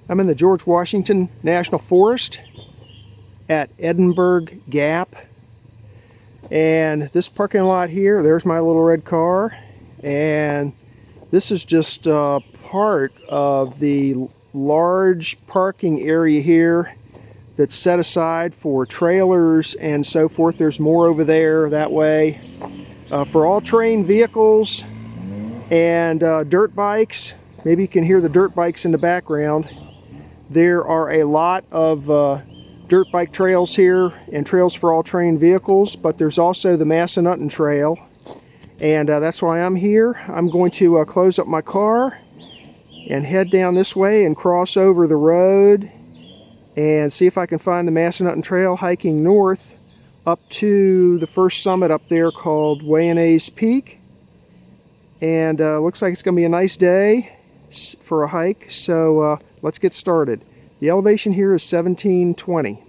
I'm in the George Washington National Forest at Edinburg Gap, and this parking lot here, there's my little red car, and this is just part of the large parking area here that's set aside for trailers and so forth. There's more over there that way for all-terrain vehicles and dirt bikes. Maybe you can hear the dirt bikes in the background. There are a lot of dirt bike trails here and trails for all-terrain vehicles, but there's also the Massanutten Trail, and that's why I'm here. I'm going to close up my car and head down this way and cross over the road and see if I can find the Massanutten Trail, hiking north up to the first summit up there called Waonaze Peak. And looks like it's going to be a nice day for a hike, so let's get started. The elevation here is 1720.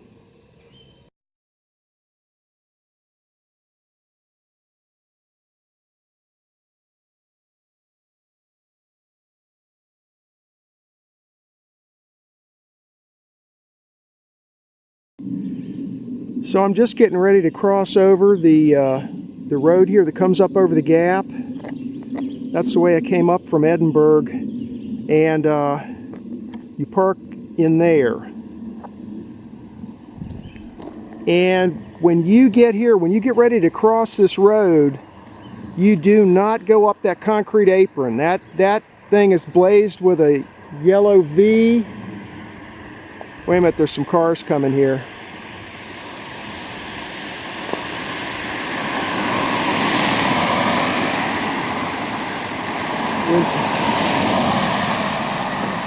So I'm just getting ready to cross over the road here that comes up over the gap. That's the way I came up from Edinburg, and you park in there. And when you get here, when you get ready to cross this road, you do not go up that concrete apron. That thing is blazed with a yellow V. Wait a minute, there's some cars coming here.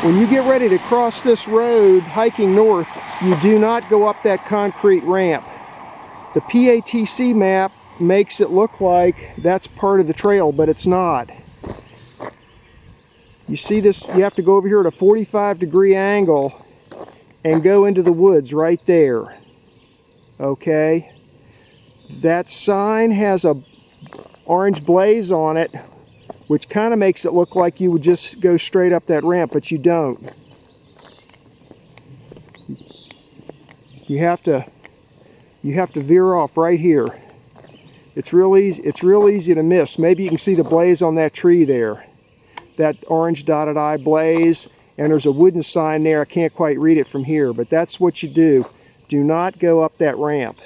When you get ready to cross this road hiking north, you do not go up that concrete ramp. The PATC map makes it look like that's part of the trail, but it's not. You see this, you have to go over here at a 45-degree angle and go into the woods right there. Okay? That sign has a orange blaze on it, which kind of makes it look like you would just go straight up that ramp, but you don't. You have to veer off right here. It's real easy to miss. Maybe you can see the blaze on that tree there. That orange dotted I blaze, and there's a wooden sign there. I can't quite read it from here, but that's what you do. Do not go up that ramp.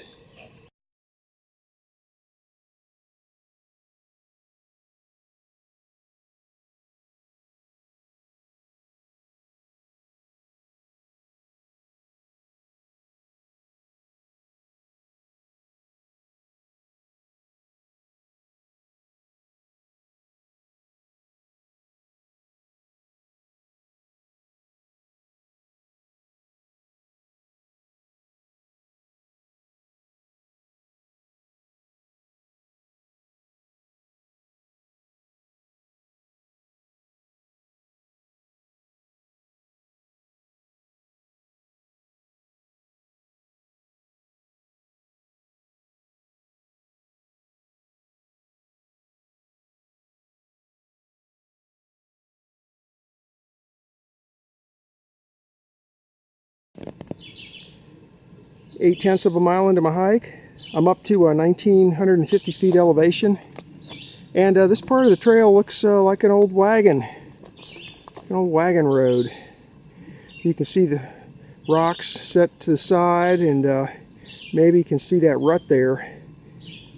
Eight-tenths of a mile into my hike, I'm up to 1,950 feet elevation, and this part of the trail looks like an old wagon road. You can see the rocks set to the side, and maybe you can see that rut there,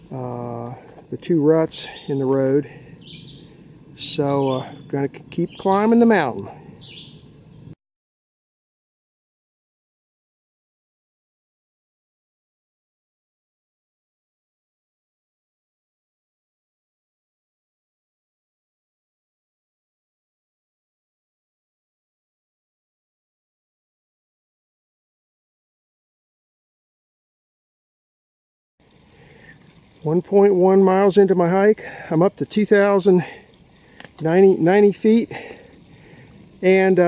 the two ruts in the road. So gonna keep climbing the mountain. .1 miles into my hike, I'm up to 2,090 feet, and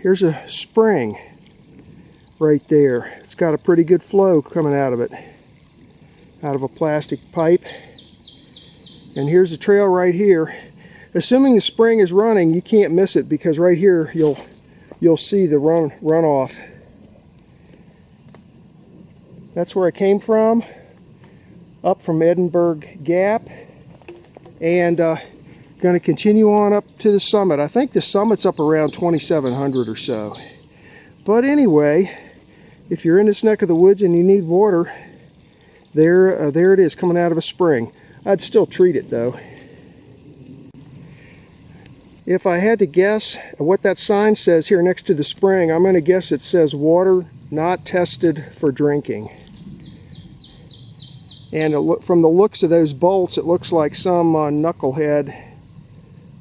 here's a spring right there. It's got a pretty good flow coming out of it, out of a plastic pipe. And here's the trail right here. Assuming the spring is running, you can't miss it, because right here you'll you'll see the runoff. That's where I came from, up from Edinburg Gap, and going to continue on up to the summit. I think the summit's up around 2,700 or so. But anyway, if you're in this neck of the woods and you need water, there it is, coming out of a spring. I'd still treat it though. If I had to guess what that sign says here next to the spring, I'm going to guess it says water not tested for drinking. And from the looks of those bolts, it looks like some knucklehead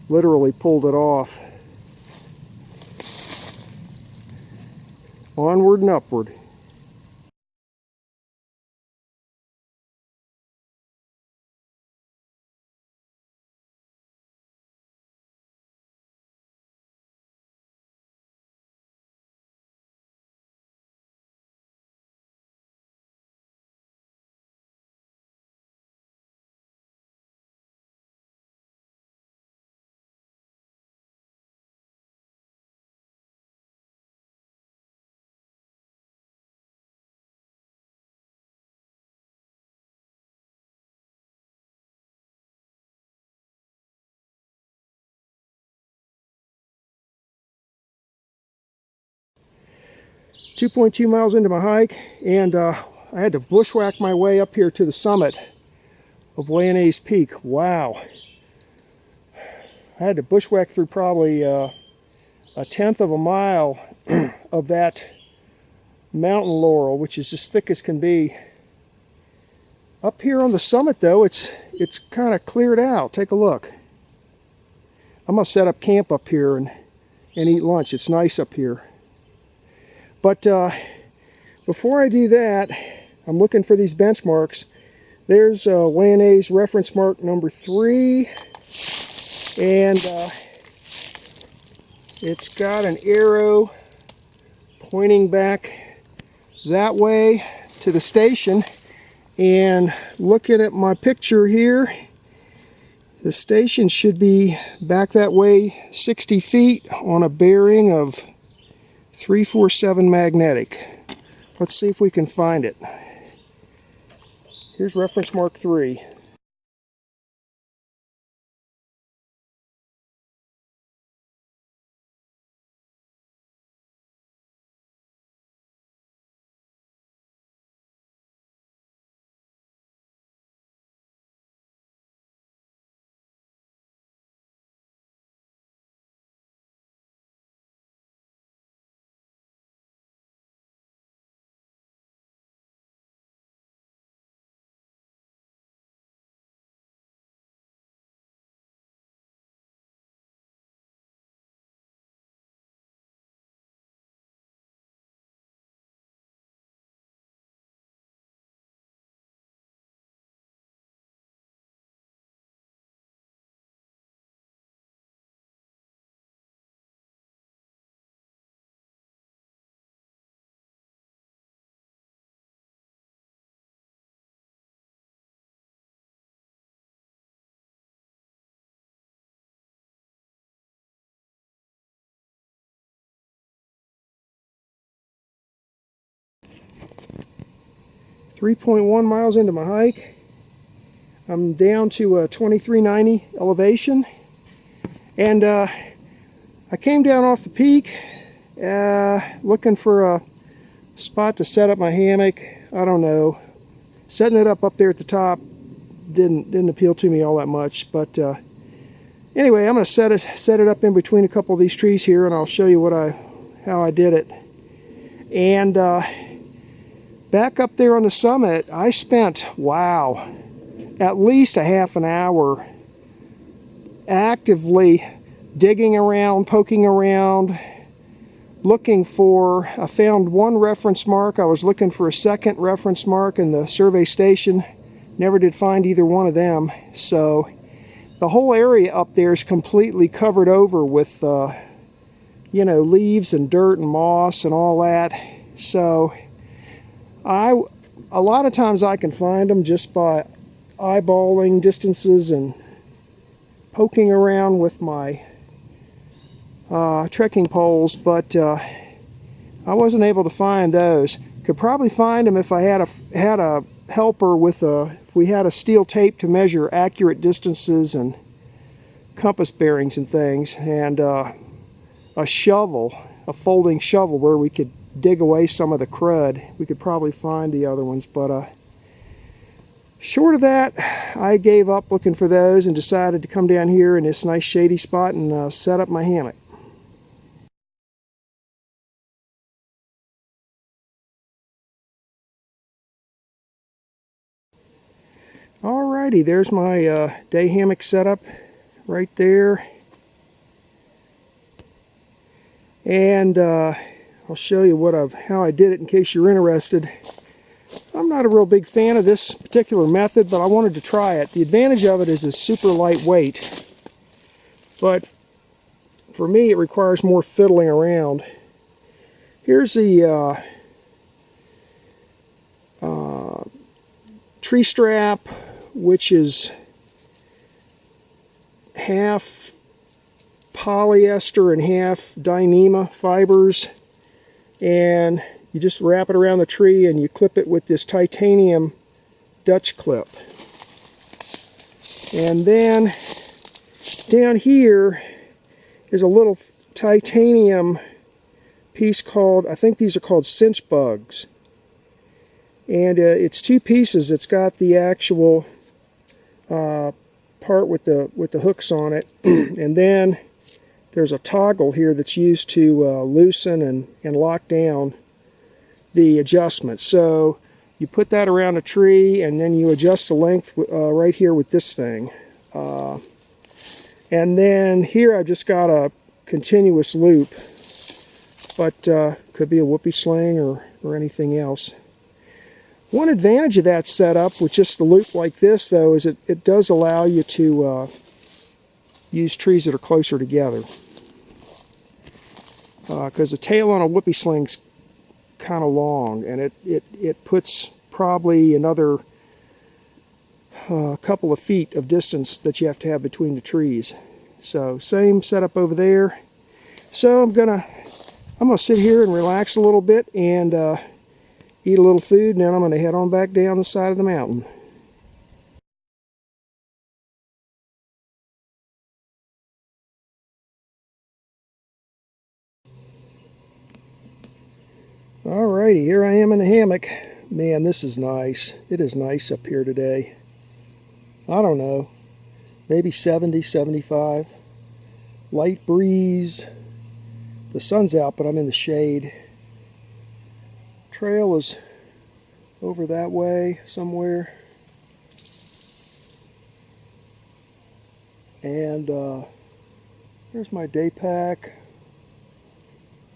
literally pulled it off. Onward and upward. .2 miles into my hike, and I had to bushwhack my way up here to the summit of Waonaze Peak. Wow. I had to bushwhack through probably a 1/10 of a mile of that mountain laurel, which is as thick as can be. Up here on the summit though, it's kind of cleared out. Take a look. I'm going to set up camp up here and eat lunch. It's nice up here. But before I do that, I'm looking for these benchmarks. There's Waonaze reference mark number 3, and it's got an arrow pointing back that way to the station. And looking at my picture here, the station should be back that way 60 feet on a bearing of 347 magnetic. Let's see if we can find it. Here's reference mark 3. .1 miles into my hike. I'm down to 2390 elevation, and I came down off the peak looking for a spot to set up my hammock. I don't know, setting it up there at the top didn't appeal to me all that much, but anyway, I'm going to set it up in between a couple of these trees here, and I'll show you how I did it. And back up there on the summit, I spent, wow, at least a half an hour actively digging around, poking around, looking for, I found one reference mark. I was looking for a second reference mark in the survey station. Never did find either one of them. So the whole area up there is completely covered over with, you know, leaves and dirt and moss and all that. So a lot of times I can find them just by eyeballing distances and poking around with my trekking poles, but I wasn't able to find those. Could probably find them if I had a helper with if we had a steel tape to measure accurate distances and compass bearings and things, and a shovel, a folding shovel where we could dig away some of the crud. We could probably find the other ones, but short of that, I gave up looking for those and decided to come down here in this nice shady spot and set up my hammock. Alrighty, there's my day hammock setup right there. And I'll show you how I did it in case you're interested. I'm not a real big fan of this particular method, but I wanted to try it. The advantage of it is it's super lightweight, but for me it requires more fiddling around. Here's the tree strap, which is half polyester and half Dyneema fibers, and you just wrap it around the tree and you clip it with this titanium Dutch clip. And then down here is a little titanium piece called, I think these are called cinch bugs. And it's two pieces. It's got the actual part with the hooks on it, and then there's a toggle here that's used to loosen and lock down the adjustment. So you put that around a tree and then you adjust the length right here with this thing. And then here I've just got a continuous loop, but could be a whoopee sling or anything else. One advantage of that setup with just the loop like this, though, is it does allow you to use trees that are closer together. Because the tail on a whoopee sling's kind of long, and it puts probably another couple of feet of distance that you have to have between the trees. So same setup over there. So I'm gonna sit here and relax a little bit and eat a little food, and then I'm gonna head on back down the side of the mountain. Alrighty, here I am in the hammock. Man, this is nice. It is nice up here today. I don't know, maybe 70, 75. Light breeze. The sun's out, but I'm in the shade. Trail is over that way somewhere. And there's my day pack.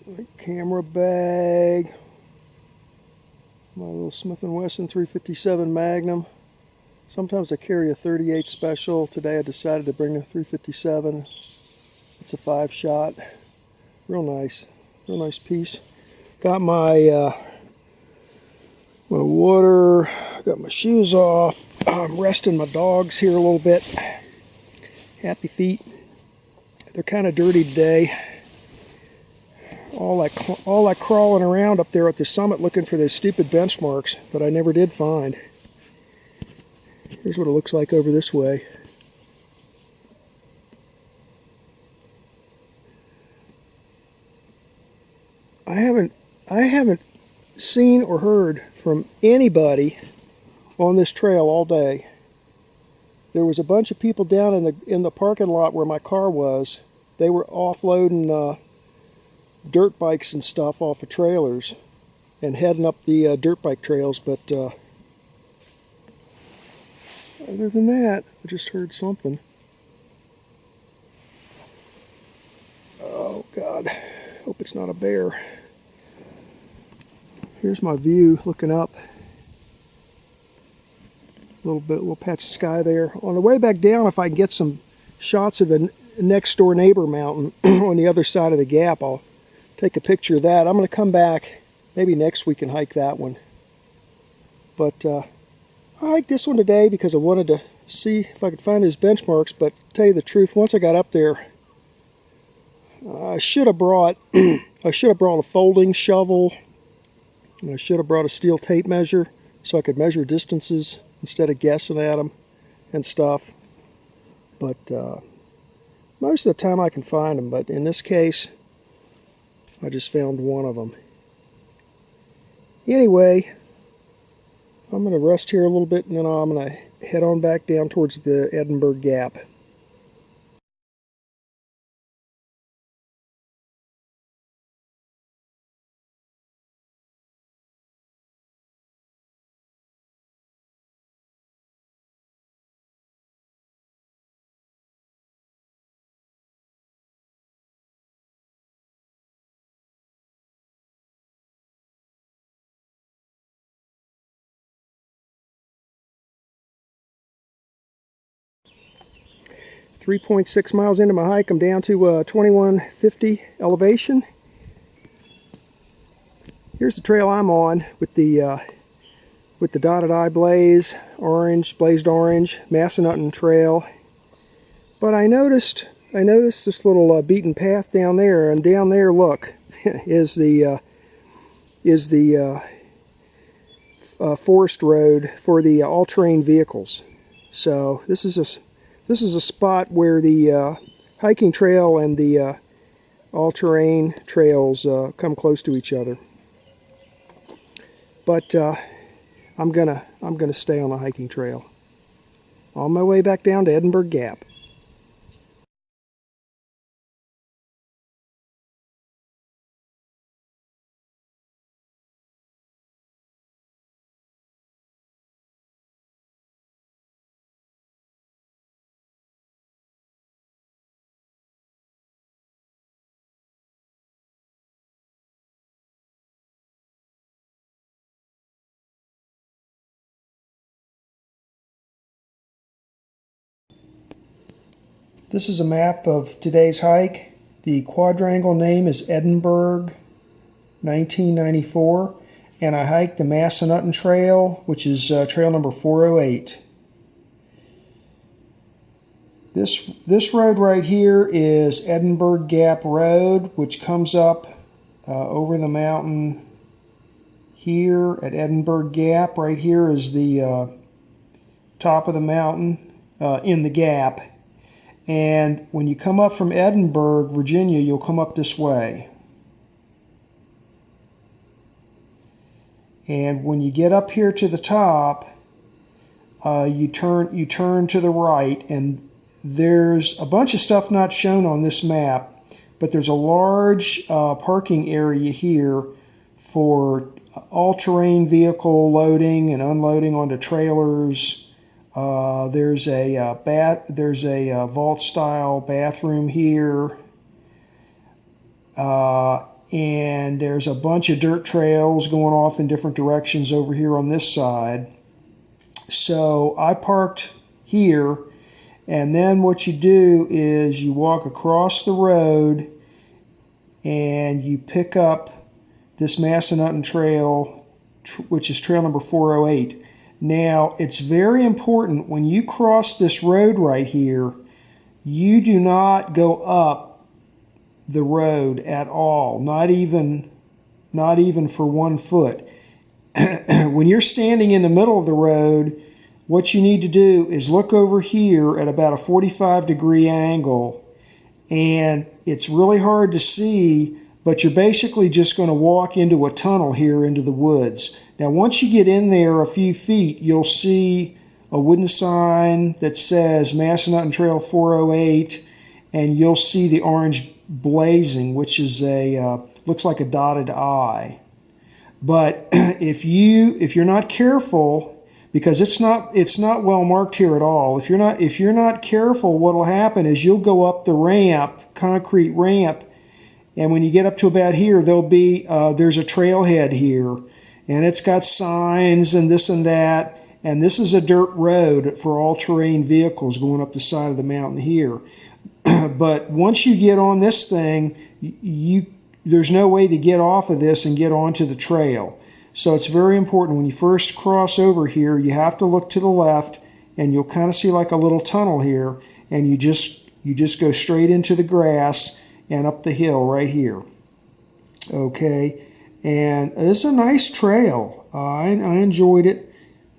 My camera bag, my little Smith & Wesson 357 Magnum. Sometimes I carry a 38 Special. Today I decided to bring a 357. It's a 5-shot. Real nice piece. Got my my water. Got my shoes off. I'm resting my dogs here a little bit. Happy feet. They're kind of dirty today. All that crawling around up there at the summit looking for those stupid benchmarks that I never did find. Here's what it looks like over this way. I haven't seen or heard from anybody on this trail all day. There was a bunch of people down in the parking lot where my car was. They were offloading dirt bikes and stuff off of trailers and heading up the dirt bike trails, but other than that, I just heard something. Oh God, hope it's not a bear. Here's my view looking up. Little patch of sky there. On the way back down, if I can get some shots of the next door neighbor mountain on the other side of the gap, I'll take a picture of that. I'm going to come back maybe next week and hike that one. But I hiked this one today because I wanted to see if I could find those benchmarks. But to tell you the truth, once I got up there, I should have brought I should have brought a folding shovel, and I should have brought a steel tape measure so I could measure distances instead of guessing at them and stuff. But most of the time I can find them, but in this case I just found one of them. Anyway, I'm going to rest here a little bit, and then I'm going to head on back down towards the Edinburg Gap. .6 miles into my hike, I'm down to 2150 elevation. Here's the trail I'm on with the dotted eye blazed orange, Massanutten Trail. But I noticed this little beaten path down there, and down there, look, is the forest road for the all-terrain vehicles. So this is a spot where the hiking trail and the all-terrain trails come close to each other. But I'm gonna stay on the hiking trail. On my way back down to Edinburg Gap. This is a map of today's hike. The quadrangle name is Edinburg 1994, and I hiked the Massanutten Trail, which is trail number 408. This road right here is Edinburg Gap Road, which comes up over the mountain here at Edinburg Gap. Right here is the top of the mountain in the gap. And when you come up from Edinburg, Virginia, you'll come up this way. And when you get up here to the top, you turn to the right, and there's a bunch of stuff not shown on this map, but there's a large parking area here for all-terrain vehicle loading and unloading onto trailers. There's a vault-style bathroom here, and there's a bunch of dirt trails going off in different directions over here on this side. So I parked here, and then what you do is you walk across the road and you pick up this Massanutten Trail, which is trail number 408. Now, it's very important when you cross this road right here, you do not go up the road at all, not even for 1 foot. When you're standing in the middle of the road, what you need to do is look over here at about a 45-degree angle, and it's really hard to see, but you're basically just going to walk into a tunnel here into the woods. Now, once you get in there a few feet, you'll see a wooden sign that says Massanutten Trail 408, and you'll see the orange blazing, which is looks like a dotted eye. But if you're not careful, because it's not well marked here at all, if you're not careful, what'll happen is you'll go up the ramp, concrete ramp, and when you get up to about here, there's a trailhead here, and it's got signs and this and that, and this is a dirt road for all-terrain vehicles going up the side of the mountain here. But once you get on this thing, there's no way to get off of this and get onto the trail. So it's very important when you first cross over here, you have to look to the left, and you'll kind of see like a little tunnel here, and you just go straight into the grass, and up the hill right here. Okay, and it's a nice trail. I enjoyed it.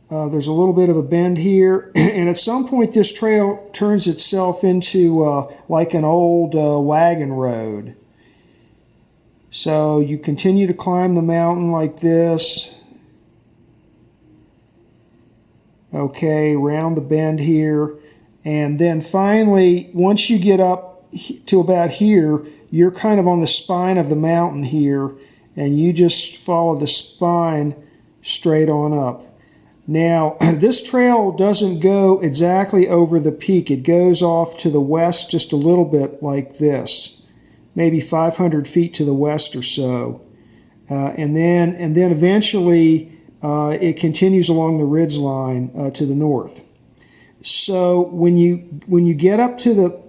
There's a little bit of a bend here, and at some point this trail turns itself into like an old wagon road. So you continue to climb the mountain like this. Okay, round the bend here, and then finally, once you get up to about here, you're kind of on the spine of the mountain here, and you just follow the spine straight on up. Now, this trail doesn't go exactly over the peak. It goes off to the west just a little bit like this, maybe 500 feet to the west or so. And then eventually it continues along the ridge line to the north. So when you get up to the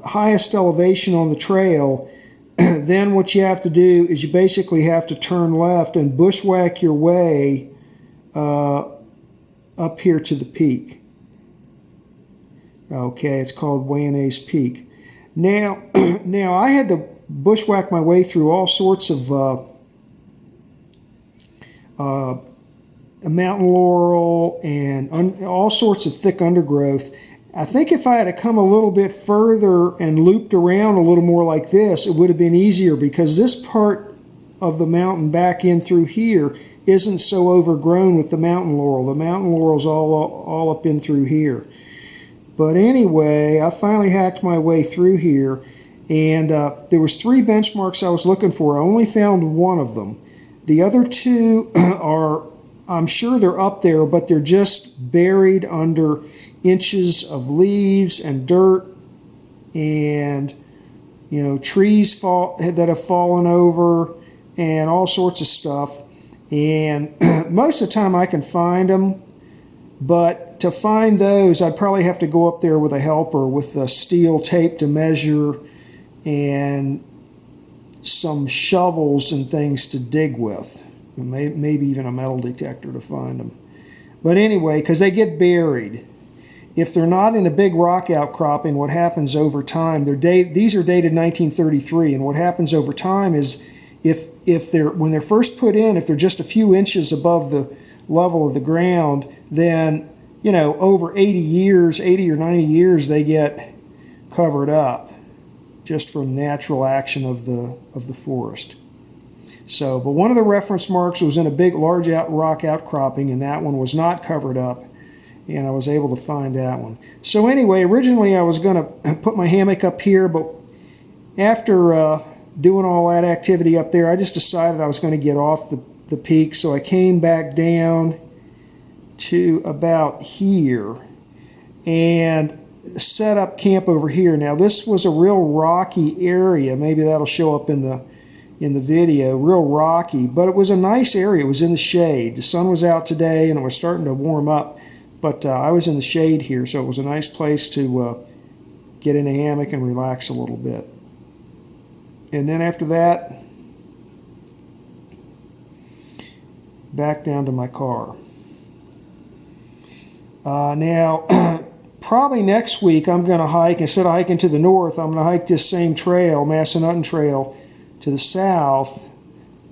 highest elevation on the trail, then what you have to do is you basically have to turn left and bushwhack your way up here to the peak. Okay, it's called Waonaze Peak. Now, I had to bushwhack my way through all sorts of mountain laurel and all sorts of thick undergrowth. I think if I had come a little bit further and looped around a little more like this, it would have been easier, because this part of the mountain back in through here isn't so overgrown with the mountain laurel. The mountain laurel's all up in through here. But anyway, I finally hacked my way through here, and there was 3 benchmarks I was looking for. I only found one of them. The other 2 are, I'm sure they're up there, but they're just buried under inches of leaves and dirt and, you know, trees that have fallen over and all sorts of stuff. And most of the time I can find them, but to find those I'd probably have to go up there with a helper with a steel tape to measure and some shovels and things to dig with, maybe even a metal detector to find them. But anyway, because they get buried. If they're not in a big rock outcropping, what happens over time, these are dated 1933, and what happens over time is when they're first put in, if they're just a few inches above the level of the ground, then, you know, over 80 or 90 years, they get covered up just from natural action of the forest. So, but one of the reference marks was in a big, large rock outcropping, and that one was not covered up, and I was able to find that one. So anyway, originally I was going to put my hammock up here, but after doing all that activity up there, I just decided I was going to get off the peak, so I came back down to about here and set up camp over here. Now this was a real rocky area. Maybe that'll show up in the video. Real rocky, but it was a nice area. It was in the shade. The sun was out today and it was starting to warm up, but I was in the shade here, so it was a nice place to get in a hammock and relax a little bit. And then after that, back down to my car. Now, probably next week I'm going to hike, instead of hiking to the north, I'm going to hike this same trail, Massanutten Trail, to the south.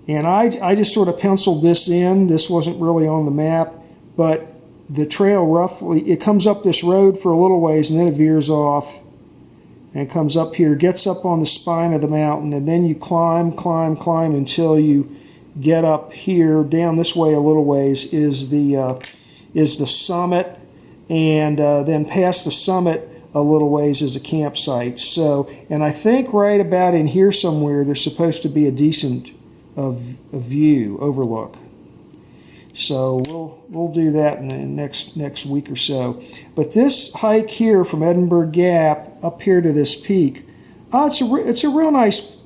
And I just sort of penciled this in. This wasn't really on the map, but the trail roughly, it comes up this road for a little ways and then it veers off and comes up here, gets up on the spine of the mountain, and then you climb until you get up here. Down this way a little ways is the summit, and then past the summit a little ways is a campsite. So, and I think right about in here somewhere there's supposed to be a decent view, overlook. So we'll do that in the next week or so. But this hike here from Edinburg Gap up here to this peak, it's a real nice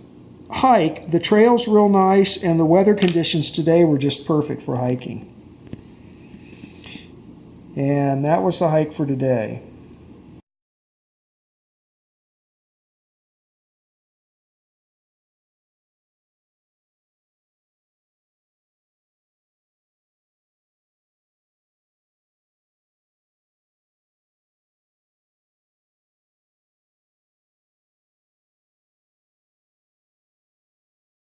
hike. The trail's real nice, and the weather conditions today were just perfect for hiking. And that was the hike for today.